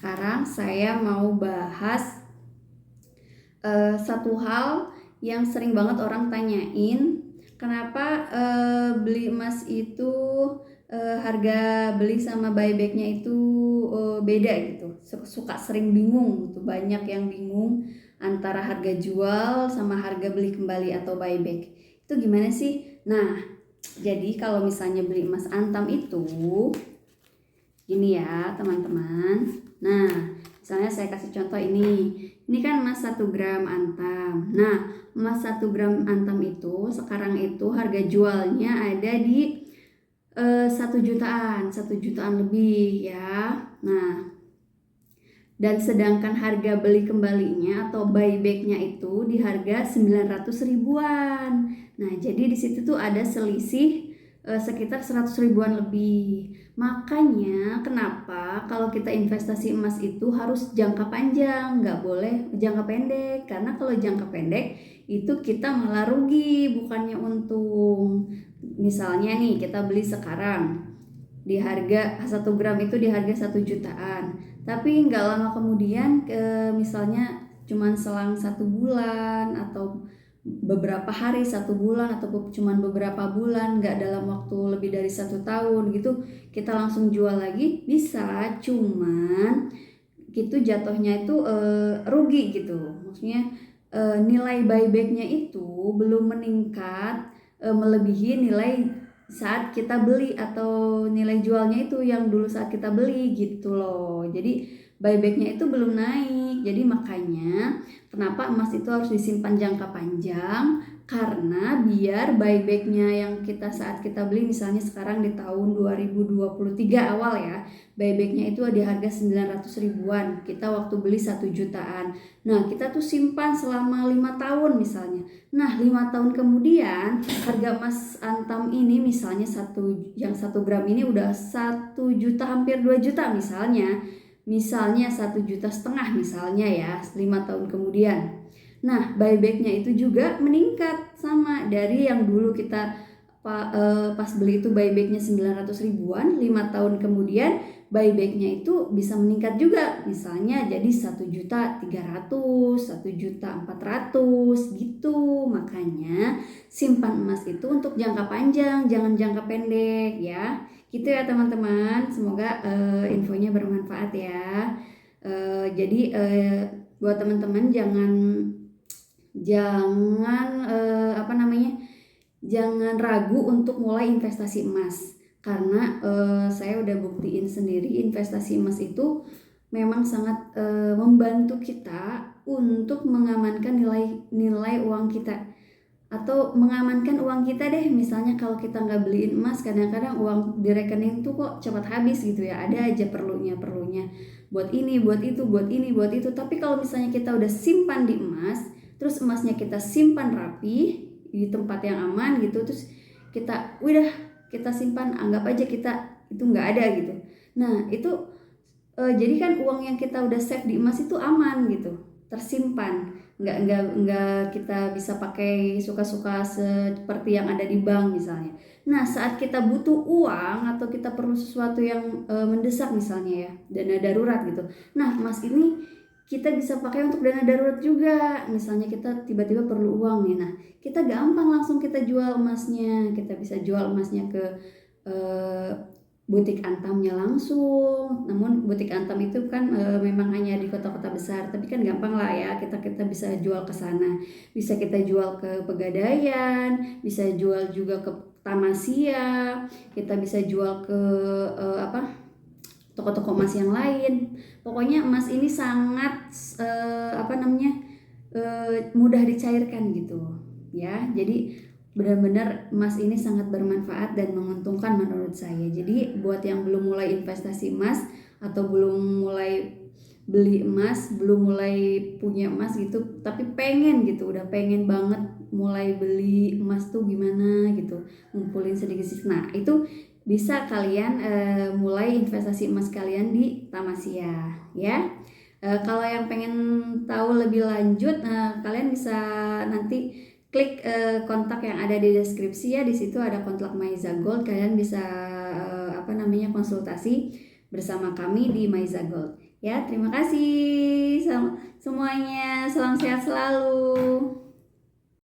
Sekarang saya mau bahas satu hal yang sering banget orang tanyain, kenapa beli emas itu harga beli sama buybacknya itu beda gitu. Suka sering bingung gitu, banyak yang bingung antara harga jual sama harga beli kembali atau buyback. Itu gimana sih? Nah, jadi kalau misalnya beli emas antam itu gini ya teman-teman. Nah, misalnya saya kasih contoh ini. Ini kan emas 1 gram antam. Nah, emas 1 gram antam itu sekarang itu harga jualnya ada di 1 jutaan, 1 jutaan lebih ya. Nah, dan sedangkan harga beli kembalinya atau buybacknya itu di harga 900 ribuan. Nah, jadi di situ tuh ada selisih sekitar 100 ribuan lebih. Makanya kenapa kalau kita investasi emas itu harus jangka panjang, nggak boleh jangka pendek. Karena kalau jangka pendek itu kita malah rugi, bukannya untung. Misalnya nih kita beli sekarang di harga 1 gram itu di harga 1 jutaan, tapi nggak lama kemudian misalnya cuman selang 1 bulan atau beberapa hari, 1 bulan atau cuman beberapa bulan, nggak dalam waktu lebih dari 1 tahun gitu, kita langsung jual lagi bisa, cuman gitu jatuhnya itu rugi gitu. Maksudnya nilai buybacknya itu belum meningkat melebihi nilai saat kita beli atau nilai jualnya itu yang dulu saat kita beli gitu loh. Jadi buybacknya itu belum naik. Jadi makanya kenapa emas itu harus disimpan jangka panjang, karena biar buybacknya yang kita saat kita beli, misalnya sekarang di tahun 2023 awal ya, buybacknya itu di harga 900 ribuan, kita waktu beli 1 jutaan. Nah, kita tuh simpan selama 5 tahun misalnya. Nah, 5 tahun kemudian harga emas antam ini misalnya yang 1 gram ini udah 1 juta, hampir 2 juta misalnya. Misalnya 1,5 juta misalnya ya, 5 tahun kemudian. Nah, buybacknya itu juga meningkat sama dari yang dulu kita pas beli itu buybacknya 900 ribuan, 5 tahun kemudian buybacknya itu bisa meningkat juga, misalnya jadi 1,3 juta, 1,4 juta gitu. Makanya simpan emas itu untuk jangka panjang, jangan jangka pendek ya. Gitu ya teman-teman, semoga infonya bermanfaat ya. Jadi buat teman-teman jangan jangan ragu untuk mulai investasi emas, karena saya udah buktiin sendiri investasi emas itu memang sangat membantu kita untuk mengamankan nilai uang kita, atau mengamankan uang kita deh. Misalnya kalau kita nggak beliin emas, kadang-kadang uang di rekening tuh kok cepat habis gitu ya, ada aja perlunya buat ini, buat itu, buat ini, buat itu. Tapi kalau misalnya kita udah simpan di emas, terus emasnya kita simpan rapi di tempat yang aman gitu, terus kita simpan, anggap aja kita itu nggak ada gitu. Nah itu jadi kan uang yang kita udah save di emas itu aman gitu, tersimpan, nggak kita bisa pakai suka-suka seperti yang ada di bank misalnya. Nah saat kita butuh uang atau kita perlu sesuatu yang mendesak misalnya ya, dana darurat gitu, nah emas ini kita bisa pakai untuk dana darurat juga. Misalnya kita tiba-tiba perlu uang nih, nah kita gampang langsung kita jual emasnya, kita bisa jual emasnya ke butik antamnya langsung. Namun butik antam itu kan memang hanya di kota-kota besar, tapi kan gampang lah ya, kita bisa jual ke sana. Bisa kita jual ke Pegadaian, bisa jual juga ke Tamasya, kita bisa jual ke toko-toko emas yang lain. Pokoknya emas ini sangat mudah dicairkan gitu ya. Jadi benar-benar emas ini sangat bermanfaat dan menguntungkan menurut saya. Jadi buat yang belum mulai investasi emas atau belum mulai beli emas, belum mulai punya emas gitu, tapi pengen gitu, udah pengen banget mulai beli emas tuh gimana gitu, ngumpulin sedikit-sedikit. Nah itu bisa kalian mulai investasi emas kalian di Tamasya ya. Kalau yang pengen tahu lebih lanjut, kalian bisa nanti klik kontak yang ada di deskripsi ya. Di situ ada kontak Maiza Gold. Kalian bisa konsultasi bersama kami di Maiza Gold. Ya, terima kasih semuanya. Salam sehat selalu.